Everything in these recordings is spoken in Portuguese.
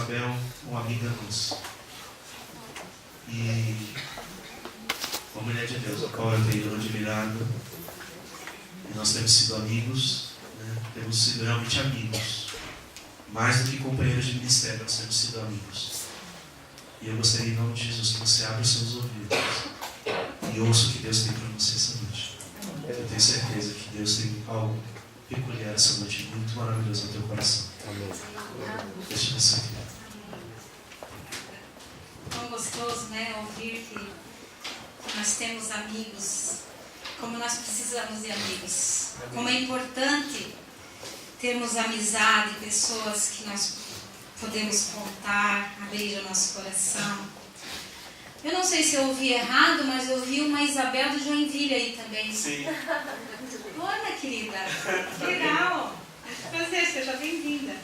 Isabel, uma amiga nossa. E uma mulher de Deus, a qual eu tenho admirado. E nós temos sido amigos, né? Temos sido realmente amigos. Mais do que companheiros de ministério, nós temos sido amigos. E eu gostaria, em nome de Jesus, que você abra os seus ouvidos e ouça o que Deus tem para você essa noite. Eu tenho certeza que Deus tem algo peculiar essa noite, muito maravilhoso no teu coração. Amém. Deixa você aqui. Tão gostoso, né? Ouvir que nós temos amigos, como nós precisamos de amigos. Como é importante termos amizade, pessoas que nós podemos contar, abrir o nosso coração. Eu não sei se eu ouvi errado, mas eu ouvi uma Isabel do Joinville aí também. Sim. Olha, querida, que legal. Prazer, seja bem-vinda.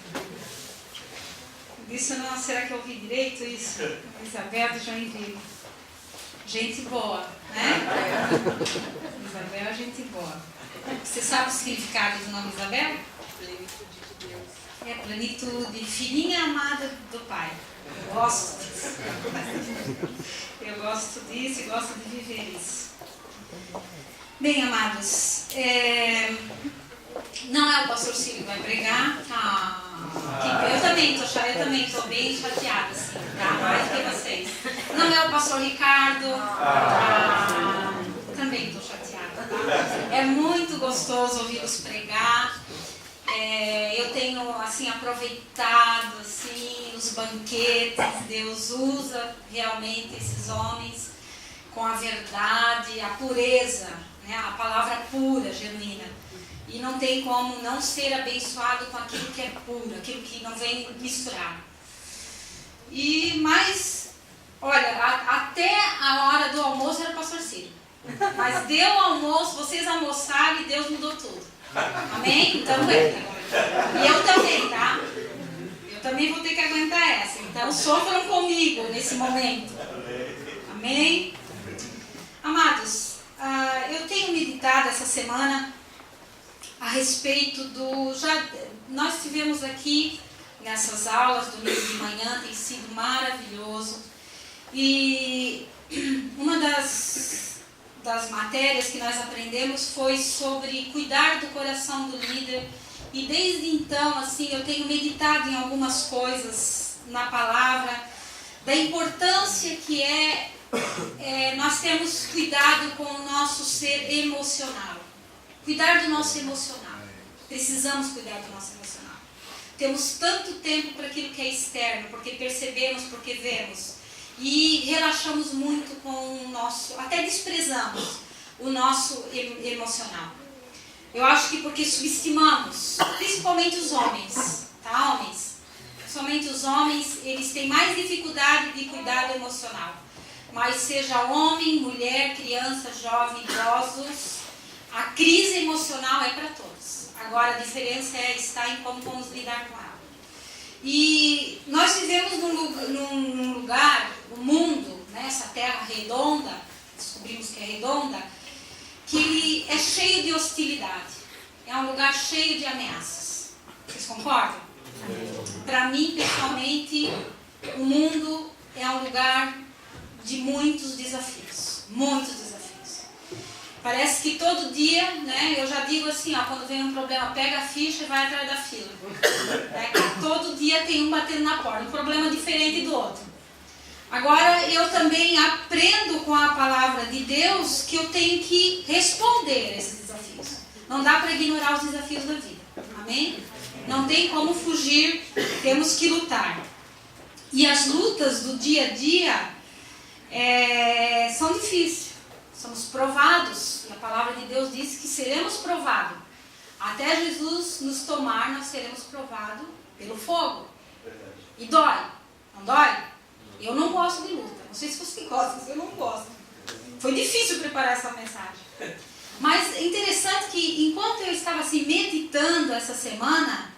Disse, não, será que eu ouvi direito isso? Isabel do Joinville. Gente boa, né? Isabel é gente boa. Você sabe o significado do nome Isabel? Plenitude de Deus. É plenitude, filhinha amada do Pai. Eu gosto disso. Eu gosto disso e gosto de viver isso. Bem, amados, não é o pastor Cílio que vai pregar. Eu também estou bem chateada, assim, tá? Mais que vocês. Não é o pastor Ricardo. Também estou chateada, tá? É muito gostoso ouvi-los pregar. Eu tenho assim, aproveitado assim, os banquetes. Deus usa realmente esses homens com a verdade, a pureza, né? A palavra pura, genuína. E não tem como não ser abençoado com aquilo que é puro, aquilo que não vem misturado. Mas, olha, até a hora do almoço era o pastor Cílio. Mas deu o almoço, vocês almoçaram e Deus mudou tudo. Amém? Então, e eu também, tá? Eu também vou ter que aguentar essa. Então, sofram comigo nesse momento. Amém? Amados, eu tenho meditado essa semana a respeito nós tivemos aqui nessas aulas, domingo de manhã, tem sido maravilhoso. E uma das matérias que nós aprendemos foi sobre cuidar do coração do líder. E desde então, assim, eu tenho meditado em algumas coisas na palavra, da importância que nós termos cuidado com o nosso ser emocional. Cuidar do nosso emocional. Precisamos cuidar do nosso emocional. Temos tanto tempo para aquilo que é externo, porque percebemos, porque vemos. E relaxamos muito com o nosso, até desprezamos o nosso emocional. Eu acho que porque subestimamos, principalmente os homens, tá, homens? Somente os homens, eles têm mais dificuldade de cuidar do emocional. Mas seja homem, mulher, criança, jovem, idosos, a crise emocional é para todos. Agora a diferença está em como vamos lidar com ela. E nós vivemos num lugar, o mundo, né, essa terra redonda, descobrimos que é redonda, que é cheio de hostilidade. É um lugar cheio de ameaças. Vocês concordam? Para mim, pessoalmente, o mundo é um lugar de muitos desafios. Muitos desafios. Parece que todo dia, né, eu já digo assim, quando vem um problema, pega a ficha e vai atrás da fila. Todo dia tem um batendo na porta, um problema diferente do outro. Agora, eu também aprendo com a palavra de Deus que eu tenho que responder a esses desafios. Não dá para ignorar os desafios da vida. Amém? Não tem como fugir, temos que lutar. E as lutas do dia a dia são difíceis. Somos provados. E a palavra de Deus diz que seremos provados. Até Jesus nos tomar, nós seremos provados pelo fogo. E dói. Não dói? Eu não gosto de luta. Não sei se você gosta, mas eu não gosto. Foi difícil preparar essa mensagem. Mas é interessante que enquanto eu estava assim meditando essa semana,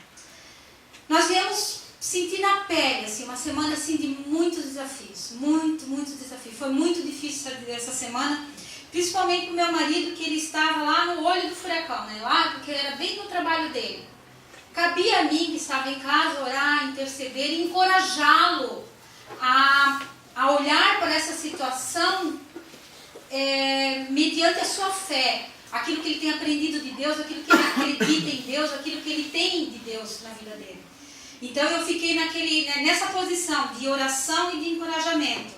nós viemos sentir na pele, assim, uma semana assim, de muitos desafios. Muitos desafios. Foi muito difícil essa semana, principalmente para o meu marido, que ele estava lá no olho do furacão, né? Lá, porque era bem no trabalho dele. cabia a mim, que estava em casa, orar, interceder e encorajá-lo a olhar para essa situação mediante a sua fé, aquilo que ele tem aprendido de Deus, aquilo que ele acredita em Deus, aquilo que ele tem de Deus na vida dele. Então eu fiquei nessa posição de oração e de encorajamento.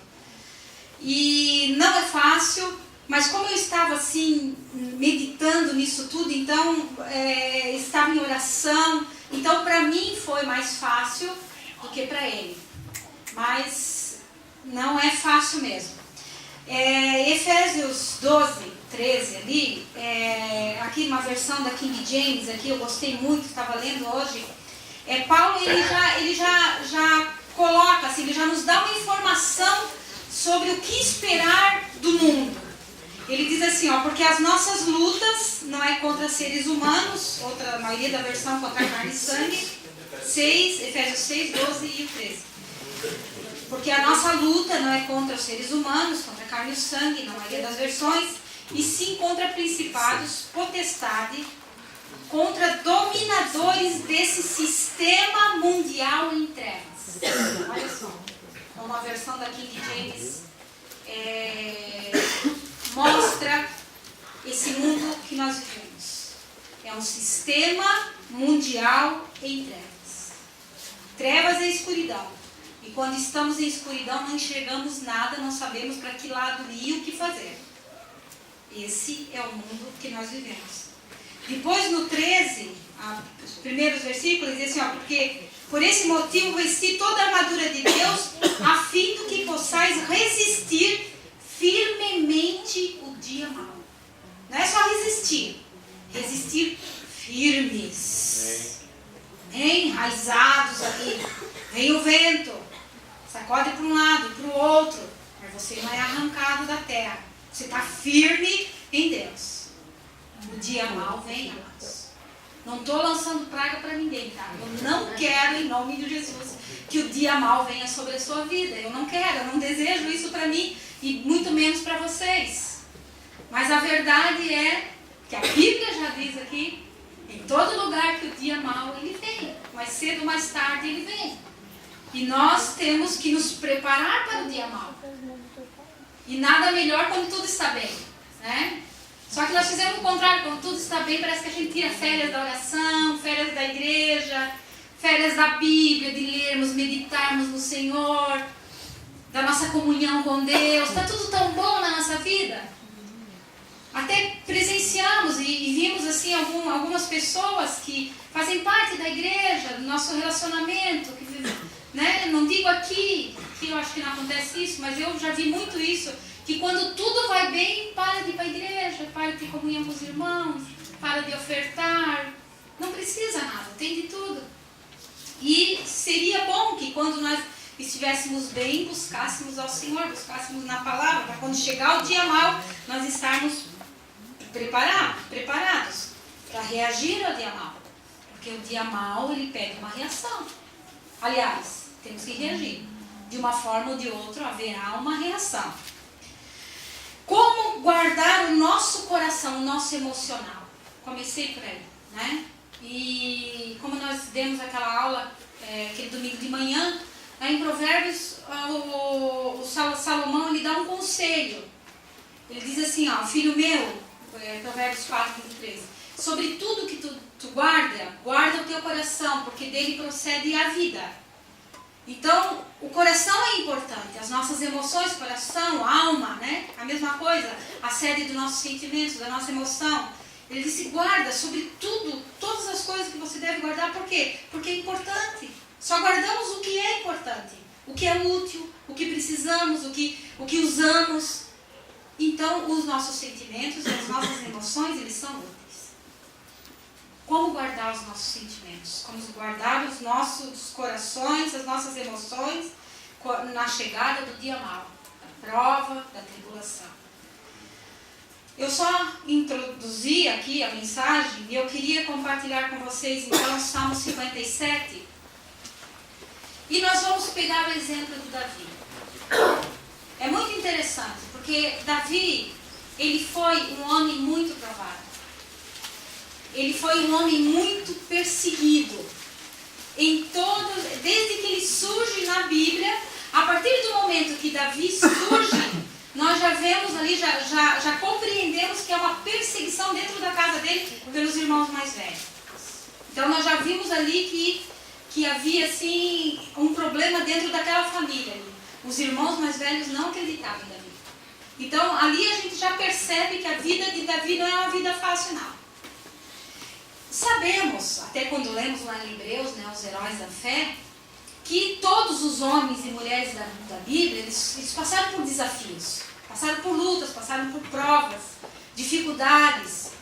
E não é fácil, mas como eu estava assim, meditando nisso tudo, então estava em oração, então para mim foi mais fácil do que para ele. Mas não é fácil mesmo. Efésios 12, 13 ali, aqui uma versão da King James, aqui eu gostei muito, estava lendo hoje. Paulo ele já coloca, assim, ele já nos dá uma informação sobre o que esperar do mundo. Ele diz assim, porque as nossas lutas não é contra seres humanos, a maioria da versão contra carne e sangue, Efésios 6, 12 e o 13. Porque a nossa luta não é contra os seres humanos, contra a carne e o sangue, na maioria das versões, e sim contra principados, potestade, contra dominadores desse sistema mundial em trevas. Olha só, uma versão da King James mostra esse mundo que nós vivemos. É um sistema mundial em trevas. Trevas é escuridão. E quando estamos em escuridão não enxergamos nada, não sabemos para que lado ir e o que fazer. Esse é o mundo que nós vivemos. Depois no 13, os primeiros versículos, diz assim, porque por esse motivo vesti toda a armadura de Deus, a fim de que possais resistir firmemente o dia mau. Não é só resistir, resistir firmes, enraizados ali. Vem o vento, sacode para um lado, para o outro, mas você não é arrancado da terra. Você está firme em Deus. O dia mau vem, amados. Não estou lançando praga para ninguém, tá? Eu não quero, em nome de Jesus, que o dia mau venha sobre a sua vida. Eu não quero, eu não desejo isso para mim e muito menos para vocês. Mas a verdade é que a Bíblia já diz aqui, em todo lugar que o dia mau ele vem. Mais cedo ou mais tarde ele vem. E nós temos que nos preparar para o dia mau. E nada melhor quando tudo está bem, né? Só que nós fizemos o contrário, quando tudo está bem, parece que a gente tira férias da oração, férias da igreja, férias da Bíblia, de lermos, meditarmos no Senhor, da nossa comunhão com Deus. Está tudo tão bom na nossa vida. Até presenciamos e vimos assim algumas pessoas que fazem parte da igreja, do nosso relacionamento, né? Não digo aqui, que eu acho que não acontece isso, mas eu já vi muito isso, que quando tudo vai bem, para de ir para a igreja, para de ter comunhão com os irmãos, para de ofertar, não precisa nada, tem de tudo. E seria bom que quando nós estivéssemos bem, buscássemos ao Senhor, buscássemos na palavra, para quando chegar o dia mau, nós estarmos preparados para reagir ao dia mau. Porque o dia mau, ele pede uma reação. Aliás, temos que reagir. De uma forma ou de outra, haverá uma reação. Como guardar o nosso coração, o nosso emocional? Comecei por aí, né? E como nós demos aquela aula, aquele domingo de manhã, em Provérbios, o Salomão ele dá um conselho. Ele diz assim, filho meu, Provérbios 4, 23, sobre tudo que tu guarda o teu coração, porque dele procede a vida. Então, o coração é importante, as nossas emoções, coração, alma, né? A mesma coisa, a sede dos nossos sentimentos, da nossa emoção. Ele disse, guarda sobre tudo, todas as coisas que você deve guardar, por quê? Porque é importante. Só guardamos o que é importante, o que é útil, o que precisamos, o que usamos. Então, os nossos sentimentos e as nossas emoções, eles são úteis. Como guardar os nossos sentimentos? Como guardar os nossos corações, as nossas emoções na chegada do dia mau, da prova, da tribulação. Eu só introduzi aqui a mensagem e eu queria compartilhar com vocês então o Salmo 57. E nós vamos pegar o exemplo de Davi. É muito interessante, porque Davi, ele foi um homem muito provado. ele foi um homem muito perseguido. Desde que ele surge na Bíblia, a partir do momento que Davi surge, nós já vemos ali, já compreendemos que é uma perseguição dentro da casa dele pelos irmãos mais velhos. Então nós já vimos ali que havia assim um problema dentro daquela família ali. Os irmãos mais velhos não acreditavam em Davi. Então ali a gente já percebe que a vida de Davi não é uma vida fácil, não. Sabemos, até quando lemos lá em Hebreus, né, os heróis da fé, que todos os homens e mulheres da Bíblia, eles passaram por desafios, passaram por lutas, passaram por provas, dificuldades,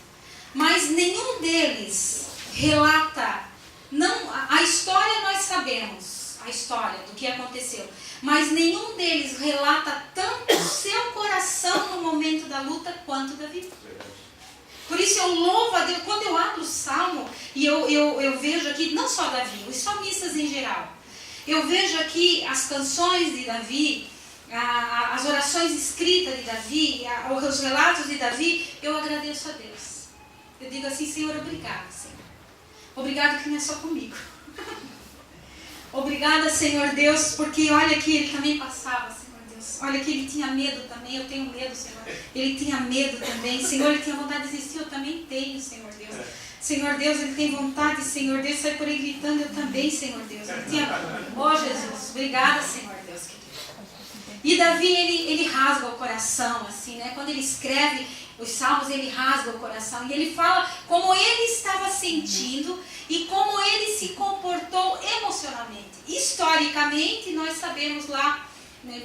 mas nenhum deles relata, a história nós sabemos, a história do que aconteceu, mas nenhum deles relata tanto o seu coração no momento da luta quanto Davi. Por isso eu louvo a Deus, quando eu abro o Salmo, e eu vejo aqui, não só Davi, os salmistas em geral, eu vejo aqui as canções de Davi, as orações escritas de Davi, os relatos de Davi, eu agradeço a Deus. Eu digo assim, Senhor, obrigado, Senhor. Obrigado que não é só comigo. Obrigada, Senhor Deus, porque olha que ele também passava, Senhor Deus. Olha que ele tinha medo também, eu tenho medo, Senhor. Ele tinha medo também. Senhor, ele tinha vontade de desistir, eu também tenho, Senhor Deus. Senhor Deus, ele tem vontade, Senhor Deus, sai por aí gritando, eu também, Senhor Deus. Ele tinha... Oh, Jesus, obrigada, Senhor Deus, querido. E Davi, ele rasga o coração, assim, né? Quando ele escreve os salmos, ele rasga o coração. E ele fala como ele estava sentindo e como ele se comportou emocionalmente. Historicamente, nós sabemos lá, né,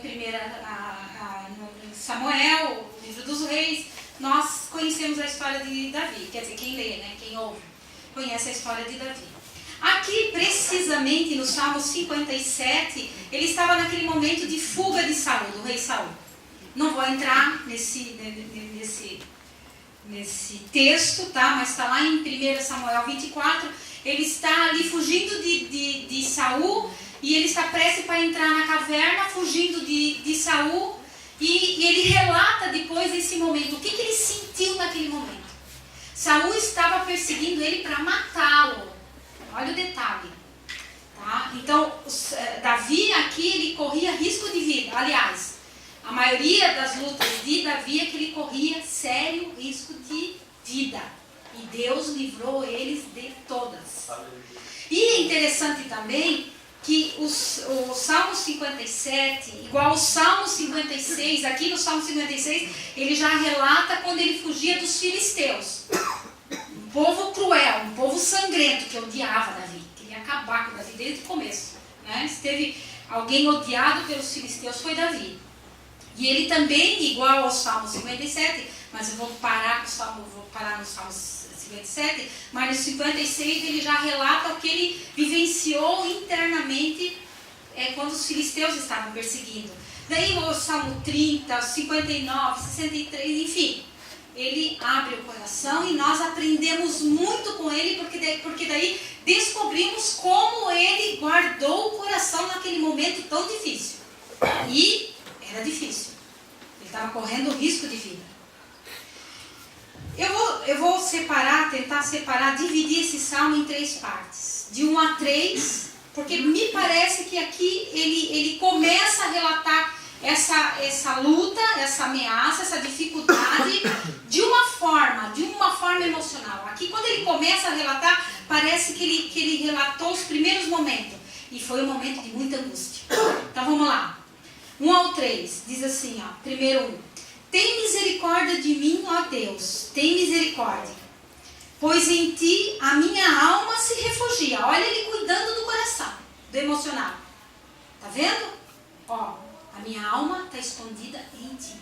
no Samuel, o livro dos reis, nós conhecemos a história de Davi. Quer dizer, quem lê, né, quem ouve, conhece a história de Davi. Aqui, precisamente, no Salmo 57, ele estava naquele momento de fuga de Saul, do rei Saul. Não vou entrar nesse texto, tá? Mas está lá em 1 Samuel 24. Ele está ali fugindo de Saul e ele está prestes para entrar na caverna, fugindo de Saul. E ele relata depois esse momento, o que ele sentiu naquele momento. Saul estava perseguindo ele para matá-lo. Olha o detalhe. Tá? Então, Davi aqui, ele corria risco de vida. Aliás, a maioria das lutas de Davi é que ele corria sério risco de vida. E Deus livrou eles de todas. E é interessante também que o Salmo 57, igual o Salmo 56, aqui no Salmo 56, ele já relata quando ele fugia dos filisteus. Um povo cruel, um povo sangrento, que odiava Davi, queria acabar com Davi desde o começo. Né? Se teve alguém odiado pelos filisteus, foi Davi. E ele também, igual ao Salmo 57, mas eu vou parar no Salmo 57, mas no 56 ele já relata o que ele vivenciou internamente quando os filisteus estavam perseguindo. Daí o Salmo 30, 59, 63, enfim, ele abre o coração e nós aprendemos muito com ele, porque daí descobrimos como ele guardou o coração naquele momento tão difícil. E era difícil. Ele estava correndo risco de vida. Eu vou tentar separar, dividir esse salmo em 3 partes. De 1 a 3, porque me parece que aqui ele começa a relatar essa luta, essa ameaça, essa dificuldade de uma forma emocional. Aqui quando ele começa a relatar, parece que ele relatou os primeiros momentos. E foi um momento de muita angústia. Então vamos lá. 1 ao 3, diz assim, ó, primeiro 1. Tem misericórdia de mim, ó Deus, tem misericórdia, pois em ti a minha alma se refugia. Olha ele cuidando do coração, do emocional. Tá vendo? Ó, a minha alma está escondida em ti.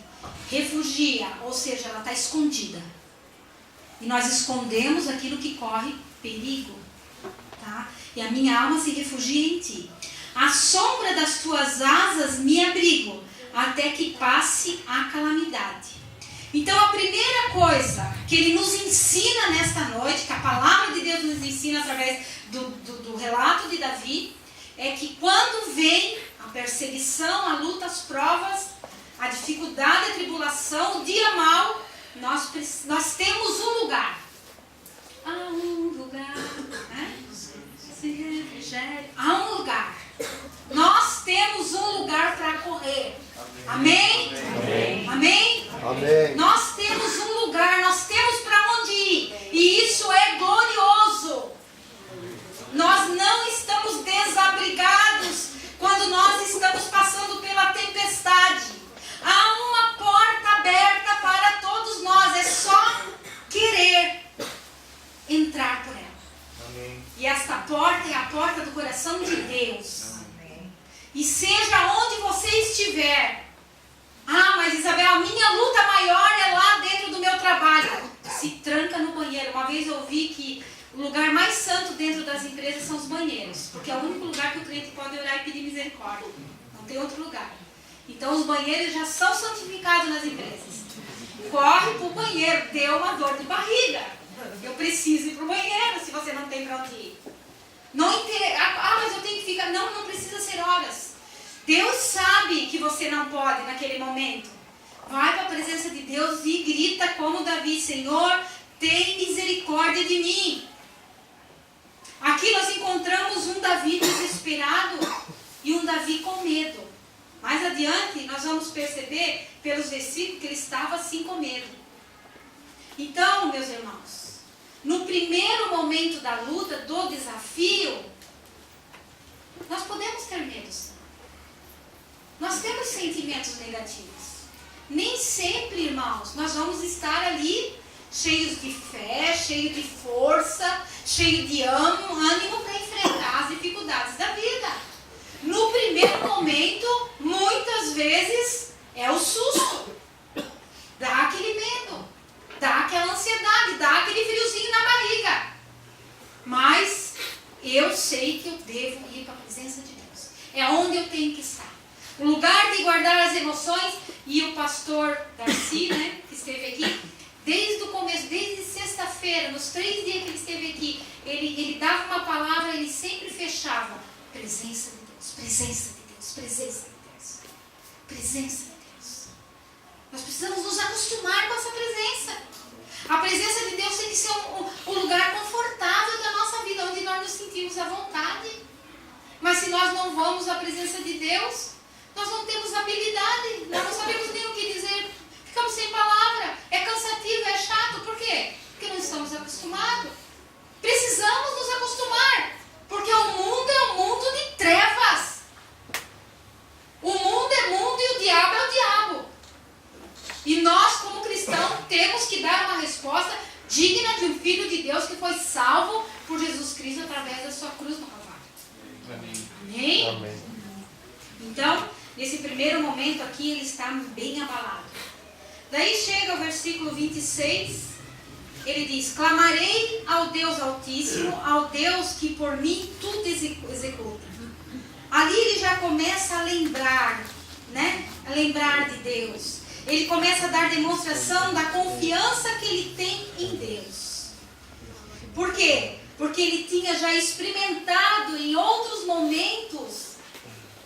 Refugia, ou seja, ela está escondida. E nós escondemos aquilo que corre perigo. Tá? E a minha alma se refugia em ti. À sombra das tuas asas me abrigo, até que passe a calamidade. Então a primeira coisa que ele nos ensina nesta noite, que a palavra de Deus nos ensina através do relato de Davi, é que quando vem a perseguição, a luta, as provas, a dificuldade, a tribulação, o dia mau, nós temos um lugar. Um refrigério. Há um lugar. Nós temos um lugar para correr. Amém? Amém. Amém? Amém. Nós temos um lugar, nós temos para onde ir. E isso é glorioso. Nós não estamos desabrigados quando nós estamos passando pela tempestade. Há uma porta aberta para todos nós. É só querer entrar por ela. Amém. E esta porta é a porta do coração de Deus. E seja onde você estiver. Ah, mas Isabel, a minha luta maior é lá dentro do meu trabalho. Se tranca no banheiro. Uma vez eu ouvi que o lugar mais santo dentro das empresas são os banheiros. Porque é o único lugar que o cliente pode orar e pedir misericórdia. Não tem outro lugar. Então os banheiros já são santificados nas empresas. Corre para o banheiro, deu uma dor de barriga. Eu preciso ir para o banheiro se você não tem para onde ir. Não mas eu tenho que ficar. Não, não precisa ser horas. Deus sabe que você não pode naquele momento. Vai para a presença de Deus e grita como Davi: Senhor, tem misericórdia de mim. Aqui nós encontramos um Davi desesperado e um Davi com medo. Mais adiante nós vamos perceber pelos versículos que ele estava assim com medo. Então, meus irmãos, no primeiro momento da luta, do desafio, nós podemos ter medo. Nós temos sentimentos negativos. Nem sempre, irmãos, nós vamos estar ali cheios de fé, cheios de força, cheios de ânimo para enfrentar as dificuldades da vida. No primeiro momento, muitas vezes, é o susto. Dá aquele medo, dá aquela ansiedade, dá aquele friozinho na barriga. Mas eu sei que eu devo ir para a presença de Deus. É onde eu tenho que estar. O lugar de guardar as emoções. E o pastor Darcy, né, que esteve aqui, desde o começo, desde sexta-feira, nos 3 dias que ele esteve aqui, ele dava uma palavra, ele sempre fechava: presença de Deus, presença de Deus, presença de Deus, presença de Deus. Nós precisamos nos acostumar com essa presença. A presença de Deus tem que ser um lugar confortável da nossa vida, onde nós nos sentimos à vontade. Mas se nós não vamos à presença de Deus, nós não temos habilidade, nós não sabemos nem o que dizer, ficamos sem palavra, é cansativo, é chato. Por quê? Porque não estamos acostumados. Precisamos nos acostumar, porque o mundo é um mundo de trevas. O mundo é mundo e o diabo é o diabo. E nós, como cristãos, temos que dar uma resposta digna de um filho de Deus que foi salvo por Jesus Cristo através da sua cruz no Calvário. Amém. Amém? Amém. Então, nesse primeiro momento aqui, ele está bem abalado. Daí chega o versículo 26, ele diz: clamarei ao Deus Altíssimo, ao Deus que por mim tudo executa. Ali ele já começa a lembrar, né? A lembrar de Deus. Ele começa a dar demonstração da confiança que ele tem em Deus. Por quê? Porque ele tinha já experimentado em outros momentos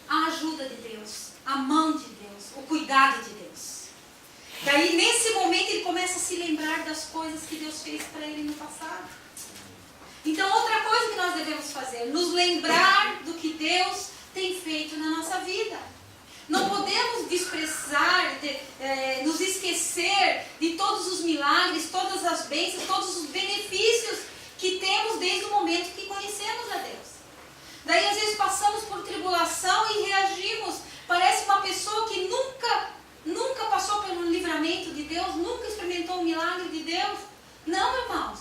a ajuda de Deus, a mão de Deus, o cuidado de Deus. Daí, nesse momento, ele começa a se lembrar das coisas que Deus fez para ele no passado. Então, outra coisa que nós devemos fazer, nos lembrar do que Deus tem feito na nossa vida. Não podemos desprezar, nos esquecer de todos os milagres, todas as bênçãos, todos os benefícios que temos desde o momento que conhecemos a Deus. Daí, às vezes, passamos por tribulação e reagimos. Parece uma pessoa que nunca passou pelo livramento de Deus, nunca experimentou o milagre de Deus. Não, irmãos.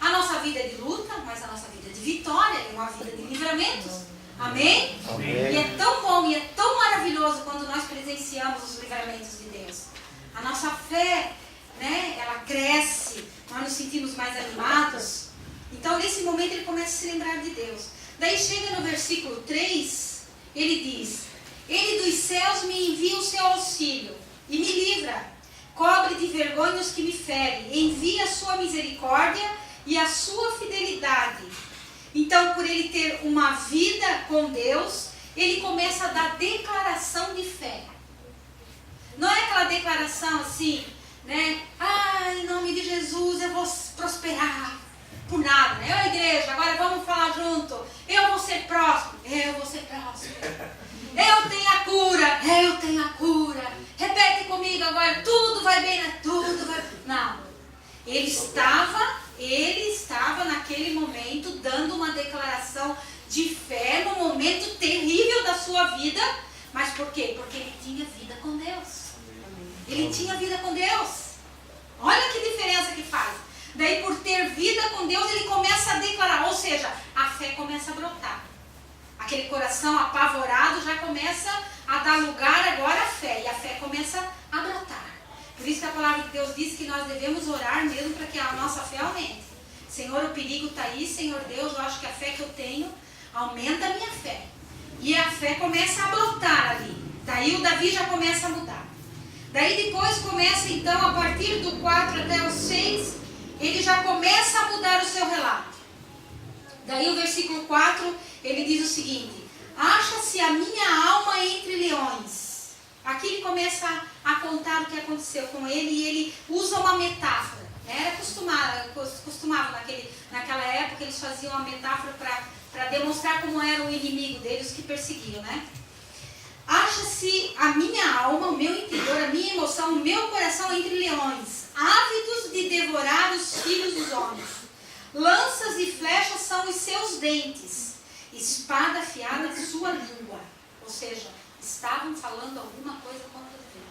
A nossa vida é de luta, mas a nossa vida é de vitória, é uma vida de livramentos. Amém? Amém. E é tão bom e é tão maravilhoso quando nós presenciamos os livramentos de Deus. A nossa fé, né, ela cresce, nós nos sentimos mais animados. Então, nesse momento, ele começa a se lembrar de Deus. Daí chega no versículo 3, ele diz: ele dos céus me envia o seu auxílio e me livra. Cobre de vergonha os que me ferem. Envia a sua misericórdia e a sua fidelidade. Então, por ele ter uma vida com Deus, ele começa a dar declaração de fé. Não é aquela declaração assim, né? Ah, em nome de Jesus eu vou prosperar. por nada, né? Eu, igreja, agora vamos falar junto. Eu vou ser próximo. Eu vou ser próximo. Eu tenho a cura. Eu tenho a cura. Repete comigo agora. Tudo vai bem, né? Tudo vai... Não. Ele estava naquele momento dando uma declaração de fé no momento terrível da sua vida. Mas por quê? Porque ele tinha vida com Deus. Ele tinha vida com Deus. Olha que diferença que faz. Daí, por ter vida com Deus, ele começa a declarar. Ou seja, a fé começa a brotar. Aquele coração apavorado já começa a dar lugar agora à fé. E a fé começa a brotar. Por isso que a palavra de Deus diz que nós devemos orar mesmo para que a nossa fé aumente. Senhor, o perigo está aí. Senhor Deus, eu acho que a fé que eu tenho aumenta a minha fé. E a fé começa a brotar ali. Daí o Davi já começa a mudar. Daí depois começa então, a partir do 4 até o 6, ele já começa a mudar o seu relato. Daí o versículo 4, ele diz o seguinte: acha-se a minha alma entre leões. Aqui ele começa a contar o que aconteceu com ele e ele usa uma metáfora. Era costumava naquela época, eles faziam uma metáfora para demonstrar como era o inimigo deles, que perseguiam, né? Acha-se a minha alma, o meu interior, a minha emoção, o meu coração entre leões, ávidos de devorar os filhos dos homens. Lanças e flechas são os seus dentes, espada afiada de sua língua. Ou seja, estavam falando alguma coisa contra Deus.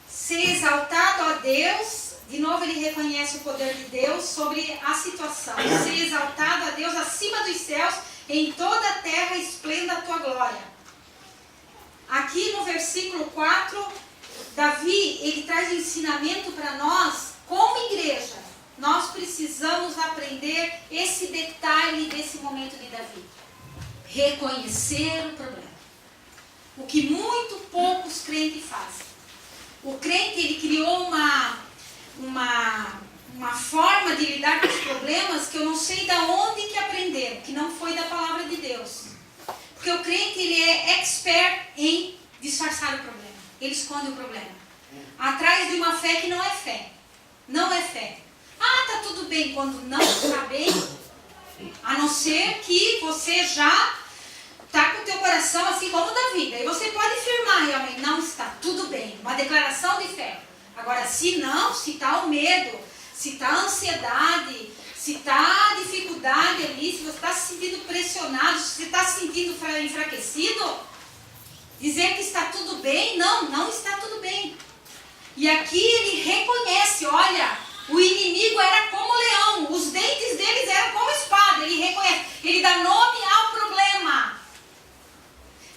Ser exaltado a Deus, de novo ele reconhece o poder de Deus sobre a situação. Ser exaltado a Deus acima dos céus, em toda a terra esplenda a tua glória. Aqui no versículo 4, Davi, ele traz um ensinamento para nós, como igreja. Nós precisamos aprender esse detalhe desse momento de Davi. Reconhecer o problema. O que muito poucos crentes fazem. O crente, ele criou uma forma de lidar com os problemas que eu não sei de onde que aprenderam, que não foi da palavra de Deus. Porque o crente, ele é expert em disfarçar o problema. Ele esconde o problema. Atrás de uma fé que não é fé. Não é fé. Ah, tá tudo bem. Quando não está bem, a não ser que você já está com o teu coração assim como Davi. Aí você pode afirmar realmente, não está tudo bem. Uma declaração de fé. Agora, se não, se está o medo, se está a ansiedade, se está a dificuldade ali, se você está se sentindo pressionado, se você está se sentindo enfraquecido, dizer que está tudo bem, não está tudo bem. E aqui ele reconhece, olha, o inimigo era como leão, os dentes deles eram como espada, ele reconhece, ele dá nome ao problema.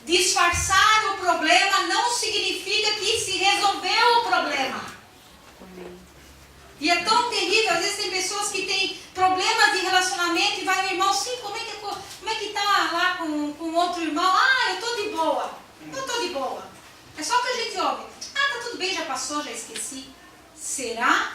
Disfarçar o problema não significa que se resolveu o problema. E é tão terrível, às vezes tem pessoas que têm problemas de relacionamento e vai o irmão, sim, como é que tá lá com outro irmão? Ah, eu estou de boa. Eu estou de boa. É só o que a gente ouve. Ah, tá tudo bem, já passou, já esqueci. Será?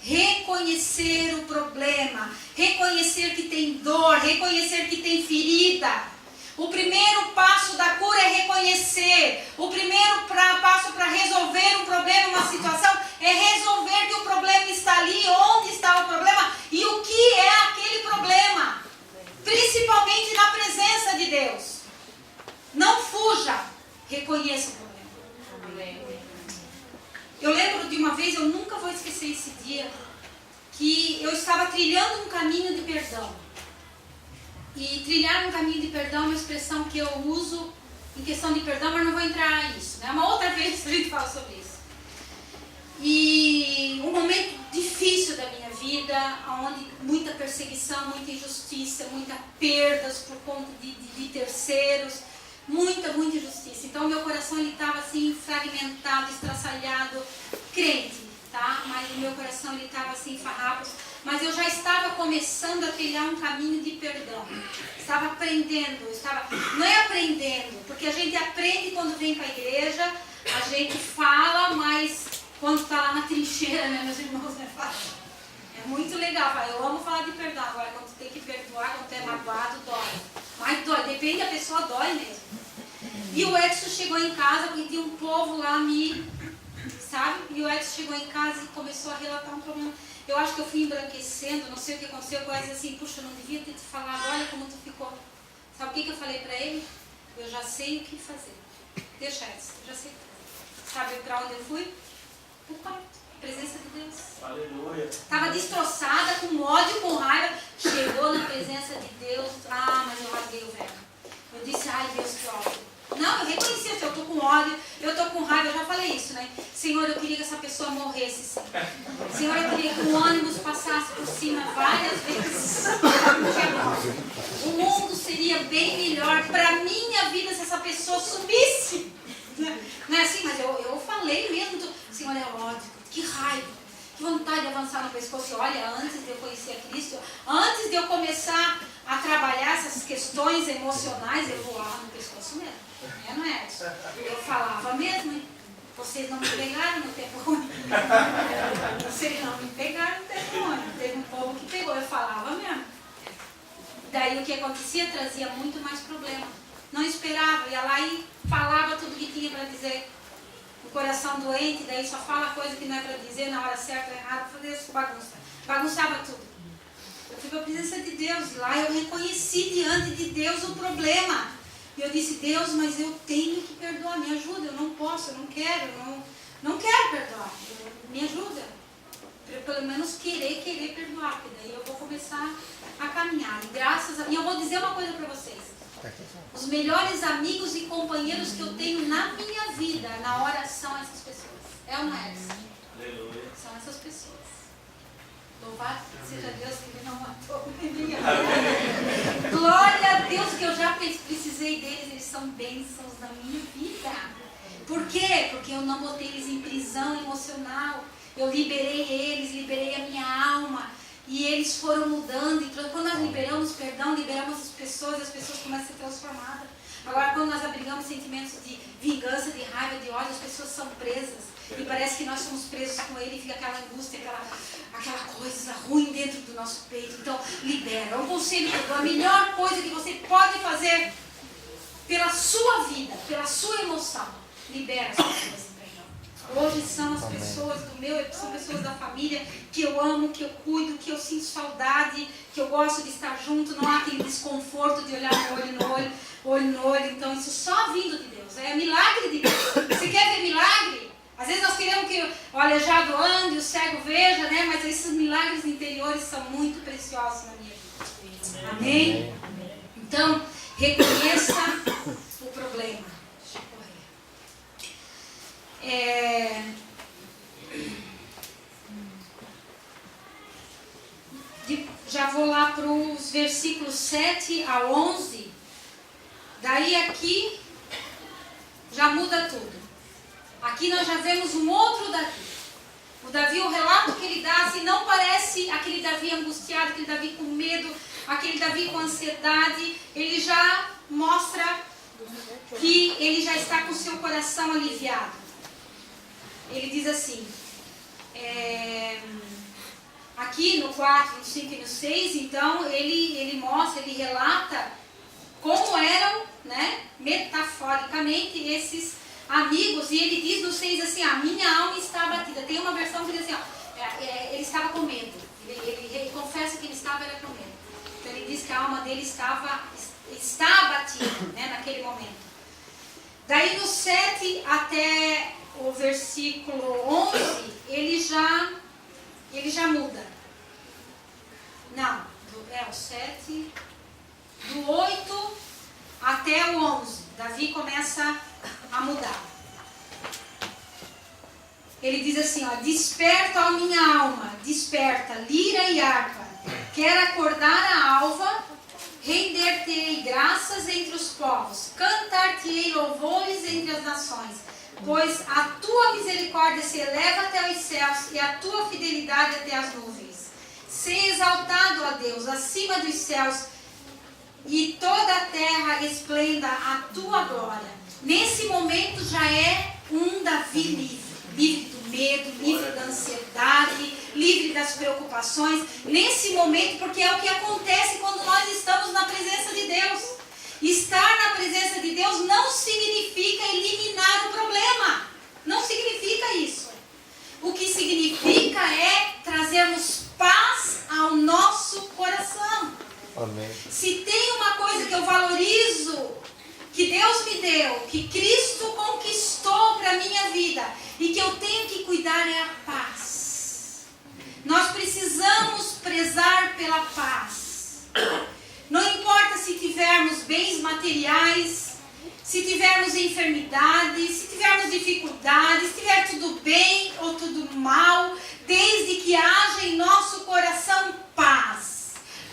Reconhecer o problema, reconhecer que tem dor, reconhecer que tem ferida. O primeiro passo da cura é reconhecer. O primeiro passo para resolver um problema, uma situação, é resolver que o problema está ali, onde está o problema e o que é aquele problema. Principalmente na presença de Deus. Não fuja, reconheça o problema. Eu lembro de uma vez, eu nunca vou esquecer esse dia, que eu estava trilhando um caminho de perdão. E trilhar um caminho de perdão é uma expressão que eu uso em questão de perdão, mas não vou entrar nisso, né? Uma outra vez a gente fala sobre isso. E um momento difícil da minha vida, onde muita perseguição, muita injustiça, muitas perdas por conta de terceiros, muita injustiça. Então meu coração estava assim fragmentado, estraçalhado, crente, tá? Mas o meu coração estava assim em farrapos. Mas eu já estava começando a trilhar um caminho de perdão. Estava aprendendo, não é aprendendo, porque a gente aprende quando vem para a igreja, a gente fala, mas quando está lá na trincheira, né, meus irmãos, não é fácil. É muito legal, eu amo falar de perdão. Agora, quando tem que perdoar, quando é magoado, dói. Mas dói, depende da pessoa, dói mesmo. E o Edson chegou em casa, porque tinha um povo lá, sabe? E o Edson chegou em casa e começou a relatar um problema. eu acho que eu fui embranquecendo, não sei o que aconteceu, coisas assim, puxa, eu não devia ter te falado, olha como tu ficou. Sabe o que eu falei para ele? Eu já sei o que fazer. Deixa essa, eu já sei o que fazer. Sabe para onde eu fui? Pro quarto, presença de Deus. Aleluia. Estava destroçada, com ódio, com raiva. Chegou na presença de Deus. Ah, mas eu rasguei o véu. Eu disse, ai Deus, que ódio. Não, eu reconheci, eu estou com ódio, eu estou com raiva, eu já falei isso, né? Senhor, eu queria que essa pessoa morresse, sim. Senhor, eu queria que o ônibus passasse por cima várias vezes. O mundo seria bem melhor para a minha vida se essa pessoa sumisse. Não é assim, mas eu falei mesmo, Senhor, é ódio, que raiva. Que vontade de avançar no pescoço. Olha, antes de eu conhecer a Cristo, antes de eu começar a trabalhar essas questões emocionais, eu voava no pescoço mesmo. É, não é? Eu falava mesmo, hein? Vocês não me pegaram no tempo ruim. Vocês não me pegaram no tempo ruim. Teve um povo que pegou, eu falava mesmo. Daí o que acontecia? Trazia muito mais problema. Não esperava, ia lá e falava tudo que tinha para dizer. O coração doente, daí só fala coisa que não é para dizer na hora certa ou errada, fazer isso bagunça. Bagunçava tudo. Eu fui para a presença de Deus, lá eu reconheci diante de Deus o problema. E eu disse, Deus, mas eu tenho que perdoar, me ajuda, eu não posso, eu não quero, não quero perdoar, me ajuda. Pelo menos querer perdoar, porque daí eu vou começar a caminhar. E eu vou dizer uma coisa para vocês. Os melhores amigos e companheiros que eu tenho na minha vida, na hora, são essas pessoas. É ou não é? Aleluia. São essas pessoas. Louvado seja Deus que ele não matou ninguém. Glória a Deus que eu já precisei deles, eles são bênçãos na minha vida. Por quê? Porque eu não botei eles em prisão emocional. Eu liberei eles, liberei a minha alma. E eles foram mudando. E quando nós liberamos perdão, liberamos as pessoas começam a ser transformadas. Agora, quando nós abrigamos sentimentos de vingança, de raiva, de ódio, as pessoas são presas. E parece que nós somos presos com ele e fica aquela angústia, aquela coisa ruim dentro do nosso peito. Então, libera. Um conselho, a melhor coisa que você pode fazer pela sua vida, pela sua emoção, libera as pessoas. Hoje são as pessoas são pessoas da família que eu amo, que eu cuido, que eu sinto saudade, que eu gosto de estar junto, não há aquele desconforto de olhar olho no olho. Então isso só vindo de Deus, é milagre de Deus. Você quer ver milagre? Às vezes nós queremos que o aleijado ande, o cego veja, né? Mas esses milagres interiores são muito preciosos na minha vida. Amém? Então, reconheça o problema. Já vou lá para os versículos 7 a 11. Daí aqui já muda tudo. Aqui nós já vemos um outro Davi. O Davi, o relato que ele dá, assim, não parece aquele Davi angustiado, aquele Davi com medo, aquele Davi com ansiedade. Ele já mostra que ele já está com o seu coração aliviado. Ele diz assim, aqui no 4, no 5 e no 6, então ele mostra, ele relata como eram, né, metaforicamente esses amigos, e ele diz no 6 assim, a minha alma está abatida. Tem uma versão que diz assim, ele estava com medo, ele confessa que ele estava com medo. Então ele diz que a alma dele está abatida, né, naquele momento. Daí no 7 até o versículo 11, ele já muda. Não, o 7, do 8 até o 11, Davi começa a mudar. Ele diz assim, ó, desperta, ó minha alma, desperta, lira e harpa, quero acordar a alva, render-te-ei graças entre os povos, cantar-te-ei louvores entre as nações, pois a tua misericórdia se eleva até os céus e a tua fidelidade até as nuvens. Seja exaltado, ó Deus, acima dos céus, e toda a terra esplenda a tua glória. Nesse momento já é um Davi livre do medo, livre da ansiedade, livre das preocupações. Nesse momento, porque é o que acontece quando nós estamos na presença de Deus. Estar na presença de Deus não significa eliminar o problema. Não significa isso. O que significa é trazermos Deus me deu, que Cristo conquistou para a minha vida e que eu tenho que cuidar é a paz. Nós precisamos prezar pela paz. Não importa se tivermos bens materiais, se tivermos enfermidades, se tivermos dificuldades, se tiver tudo bem ou tudo mal, desde que haja em nosso coração paz.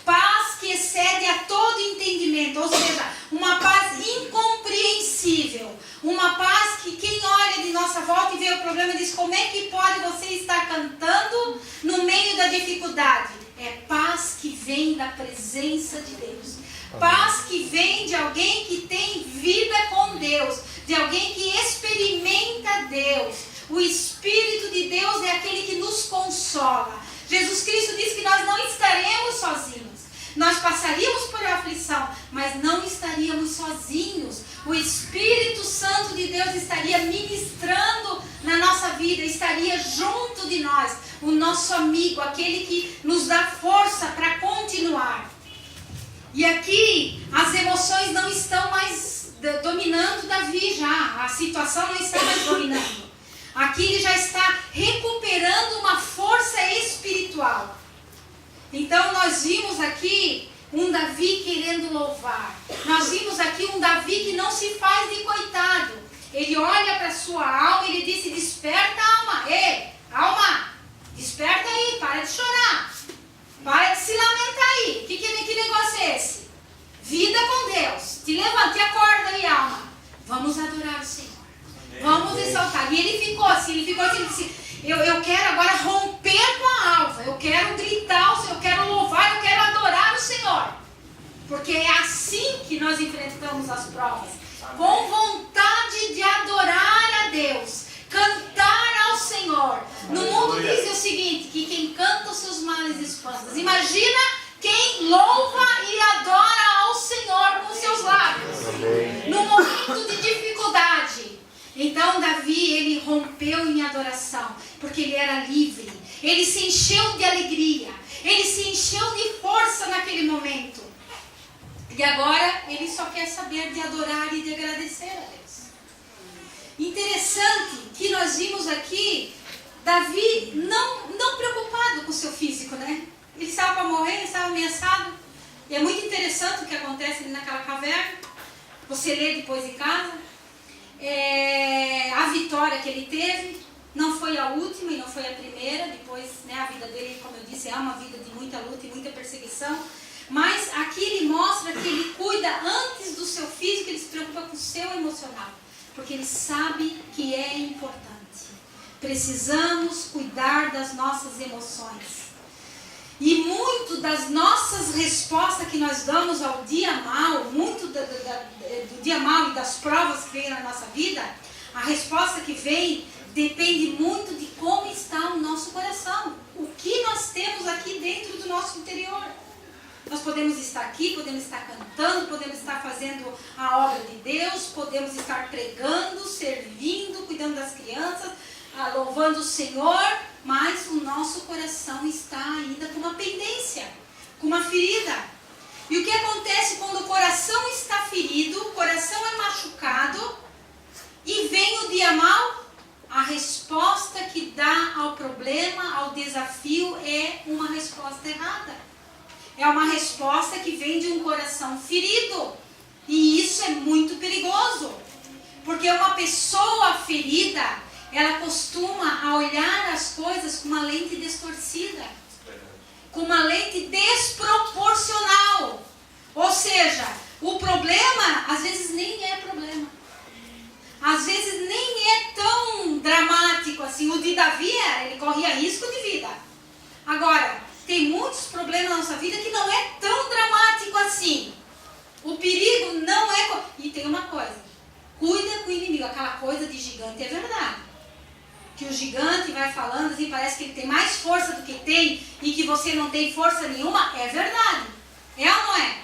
Paz que excede a todo entendimento, ou seja, uma paz incompreensível. Uma paz que quem olha de nossa volta e vê o problema diz: como é que pode você estar cantando no meio da dificuldade? É paz que vem da presença de Deus. Paz que vem de alguém que tem vida com Deus, de alguém que experimenta Deus. O Espírito de Deus é aquele que nos consola. Jesus Cristo disse que nós não estaremos sozinhos. Nós passaríamos por aflição, mas não estaríamos sozinhos. O Espírito Santo de Deus estaria ministrando na nossa vida, estaria junto de nós, o nosso amigo, aquele que nos dá força para continuar. E aqui as emoções não estão mais dominando Davi já, a situação não está mais dominando. Aqui ele já está recuperando uma força espiritual. Então nós vimos aqui um Davi querendo louvar. Nós vimos aqui um Davi que não se faz de coitado. Ele olha para a sua alma e ele disse: desperta, alma. Ei, alma, desperta aí, para de chorar. Para de se lamentar aí. Que negócio é esse? Vida com Deus. Te levanta, te acorda aí, alma. Vamos adorar o Senhor. Vamos exaltar. E ele ficou assim, ele disse: eu quero agora romper com a alva. Eu quero gritar ao Senhor, eu quero louvar, eu quero adorar o Senhor. Porque é assim que nós enfrentamos as provas. Com vontade de adorar a Deus. Cantar ao Senhor. No mundo diz o seguinte, que quem canta os seus males espanta. Imagina quem louva e adora ao Senhor com seus lábios. No momento de dificuldade. Então Davi, ele rompeu em adoração, porque ele era livre. Ele se encheu de alegria. Ele se encheu de força naquele momento. E agora ele só quer saber de adorar e de agradecer a Deus. Interessante que nós vimos aqui Davi não preocupado com o seu físico, né? Ele estava para morrer, ele estava ameaçado. E é muito interessante o que acontece ali naquela caverna. Você lê depois em casa. A vitória que ele teve não foi a última e não foi a primeira. Depois, né, a vida dele, como eu disse, é uma vida de muita luta e muita perseguição. Mas aqui ele mostra que ele cuida antes do seu físico, ele se preocupa com o seu emocional. Porque ele sabe que é importante. Precisamos cuidar das nossas emoções. E muito das nossas respostas que nós damos ao dia mal, muito do dia mal e das provas que vêm na nossa vida, a resposta que vem depende muito de como está o nosso coração. O que nós temos aqui dentro do nosso interior. Nós podemos estar aqui, podemos estar cantando, podemos estar fazendo a obra de Deus, podemos estar pregando, servindo, cuidando das crianças, louvando o Senhor, mas o nosso coração está ainda com uma pendência, com uma ferida. E o que acontece quando o coração está ferido, o coração é machucado e vem o dia mau? A resposta que dá ao problema, ao desafio, é uma resposta errada. É uma resposta que vem de um coração ferido. E isso é muito perigoso. Porque uma pessoa ferida, ela costuma a olhar as coisas com uma lente distorcida. Com uma lente desproporcional. Ou seja, o problema às vezes nem é problema. Às vezes nem é tão dramático assim. O de Davi, ele corria risco de vida. Agora, tem muitos problemas na nossa vida que não é tão dramático assim. O perigo não é... E tem uma coisa. Cuida com o inimigo. Aquela coisa de gigante é verdade. Que o gigante vai falando assim, parece que ele tem mais força do que tem e que você não tem força nenhuma. É verdade. É ou não é?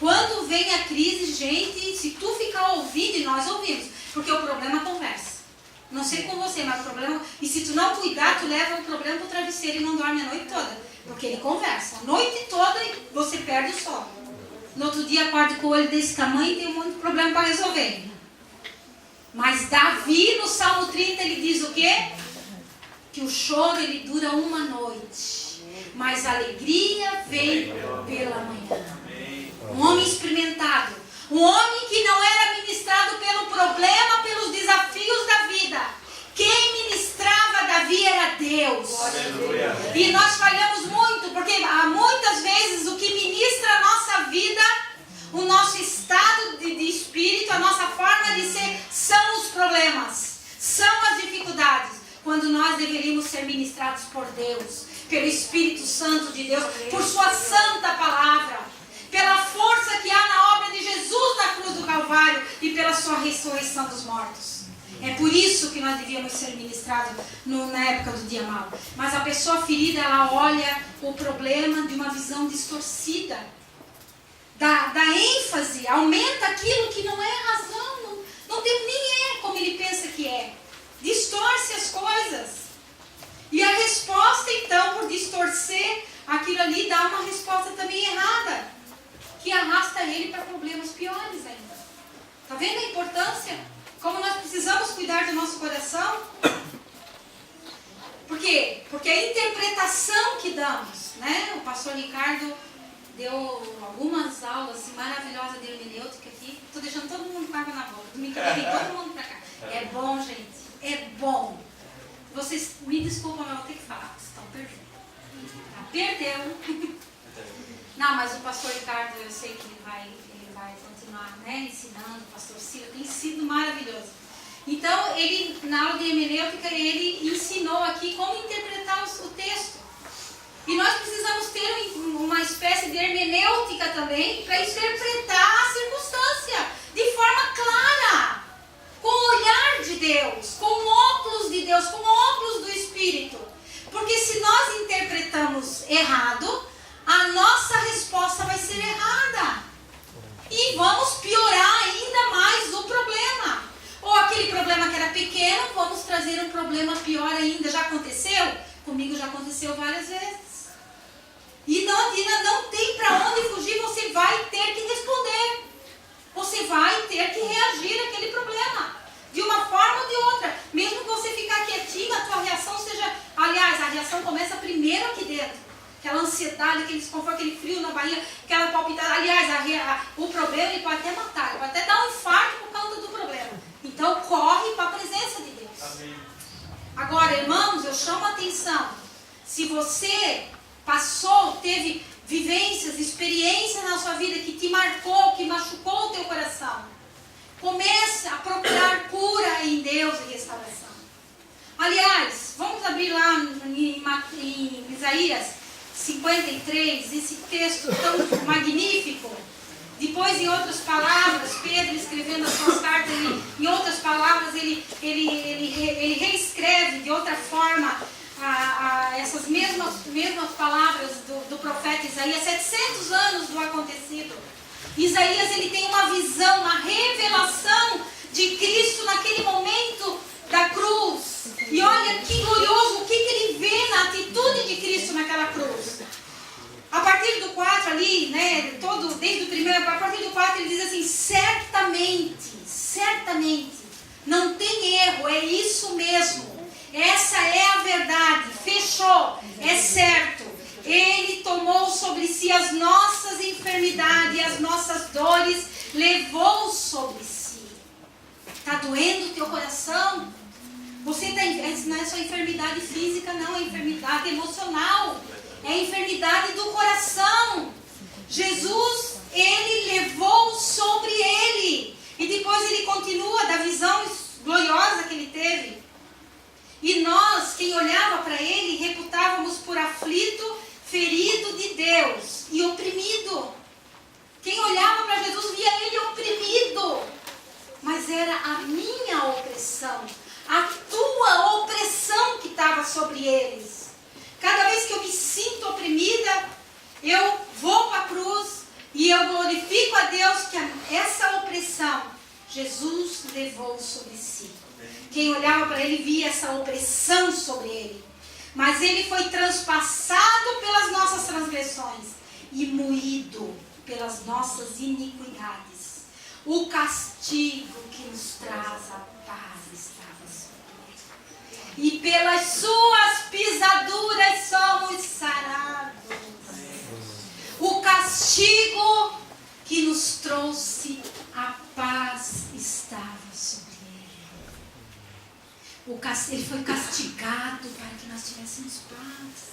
Quando vem a crise, gente, se tu ficar ouvindo, e nós ouvimos, porque o problema conversa. Não sei com você, mas o problema... E se tu não cuidar, tu leva o problema pro travesseiro e não dorme a noite toda. Porque ele conversa. A noite toda você perde o sono. No outro dia acorda com o olho desse tamanho e tem um monte de problema para resolver. Mas Davi, no Salmo 30, ele diz o quê? Que o choro ele dura uma noite, mas a alegria vem pela manhã. Um homem experimentado, um homem que não era ministrado pelo problema, pelos desafios da vida. Quem ministrava Davi era Deus. Aleluia. E nós falhamos muito, porque há muitas vezes o que ministra a nossa vida, o nosso estado de espírito, a nossa forma de ser, são os problemas, são as dificuldades, quando nós deveríamos ser ministrados por Deus, pelo Espírito Santo de Deus, por sua santa palavra, pela força que há na obra de Jesus na cruz do Calvário e pela sua ressurreição dos mortos. É por isso que nós devíamos ser ministrados na época do dia mau. Mas a pessoa ferida, ela olha o problema de uma visão distorcida. Dá ênfase, aumenta aquilo que não é razão, não tem, nem é como ele pensa que é. Distorce as coisas. E a resposta, então, por distorcer aquilo ali, dá uma resposta também errada, que arrasta ele para problemas piores ainda. Está vendo a importância? Como nós precisamos cuidar do nosso coração? Por quê? Porque a interpretação que damos, né? O pastor Ricardo deu algumas aulas assim, maravilhosas de hermenêutica aqui. Estou deixando todo mundo com água na boca. Domingo que vem todo mundo para cá. É bom, gente. É bom. Vocês me desculpam, mas eu vou ter que falar. Vocês estão perdendo. Tá perdendo. Não, mas o pastor Ricardo, eu sei que ele vai continuar, né, ensinando. O pastor Ciro tem sido maravilhoso. Então, ele, na aula de hermenêutica, ele ensinou aqui como interpretar o texto. E nós precisamos ter uma espécie de hermenêutica também para interpretar a circunstância de forma clara, com o olhar de Deus, com o óculos de Deus, com o óculos do Espírito. Porque se nós interpretamos errado, a nossa resposta vai ser errada. E vamos piorar ainda mais o problema. Ou aquele problema que era pequeno, vamos trazer um problema pior ainda. Já aconteceu? Comigo já aconteceu várias vezes. E não tem para onde fugir, você vai ter que responder. Você vai ter que reagir àquele problema. De uma forma ou de outra. Mesmo que você ficar quietinho, a tua reação seja... Aliás, a reação começa primeiro aqui dentro. Aquela ansiedade, aquele desconforto, aquele frio na barriga, aquela palpitação. Aliás, o problema ele pode até matar, ele pode até dar um infarto por causa do problema. Então corre para a presença de Deus. Amém. Agora, irmãos, eu chamo a atenção. Se você teve vivências, experiências na sua vida que te marcou, que machucou o teu coração, comece a procurar cura em Deus e restauração. Aliás, vamos abrir lá em Isaías 53, esse texto tão magnífico. Depois, em outras palavras, Pedro escrevendo as suas cartas, em outras palavras, ele reescreve de outra forma essas mesmas palavras do profeta Isaías, 700 anos do acontecido. Isaías ele tem uma visão, uma revelação de Cristo naquele momento da cruz. E olha que glorioso o que ele vê na atitude de Cristo naquela cruz. A partir do 4 ali, né, desde o primeiro, a partir do 4 ele diz assim: certamente, não tem erro, é isso mesmo. Essa é a verdade, fechou, é certo. Ele tomou sobre si as nossas enfermidades, as nossas dores, levou sobre si. Está doendo o teu coração? Não é só enfermidade física, não, é enfermidade emocional, é enfermidade do coração. Jesus, ele levou sobre ele. E depois ele continua da visão gloriosa que ele teve. E nós, quem olhava para ele, reputávamos por aflito, ferido de Deus e oprimido. Quem olhava para Jesus via ele oprimido. Mas era a minha opressão, a tua opressão que estava sobre eles. Cada vez que eu me sinto oprimida, eu vou para a cruz e eu glorifico a Deus que essa opressão Jesus levou sobre si. Quem olhava para ele via essa opressão sobre ele. Mas ele foi transpassado pelas nossas transgressões e moído pelas nossas iniquidades. O castigo que nos traz a paz estava sobre ele. E pelas suas pisaduras somos sarados. O castigo que nos trouxe a paz estava sobre ele. Ele foi castigado para que nós tivéssemos paz.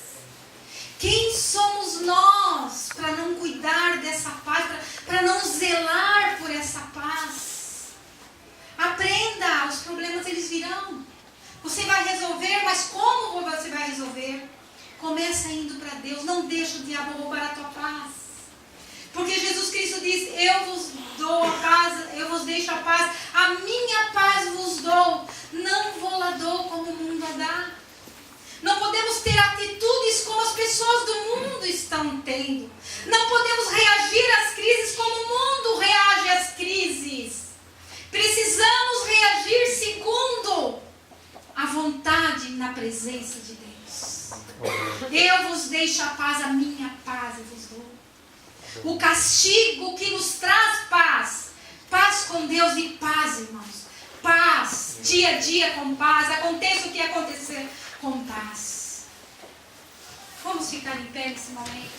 Quem somos nós para não cuidar dessa paz, para não zelar por essa paz? Aprenda, os problemas eles virão. Você vai resolver, mas como você vai resolver? Começa indo para Deus, não deixa o diabo roubar a tua paz. Porque Jesus Cristo diz, eu vos dou a paz, eu vos deixo a paz, a minha paz vos dou, não vou lá dou como o mundo a dá. Não podemos ter atitudes como as pessoas do mundo estão tendo. Não podemos reagir às crises como o mundo reage às crises. Precisamos reagir segundo a vontade na presença de Deus. Eu vos deixo a paz, a minha paz eu vos dou. O castigo que nos traz paz. Paz com Deus e paz, irmãos. Paz, dia a dia com paz. Aconteça o que acontecer, com paz. Vamos ficar em pé nesse momento?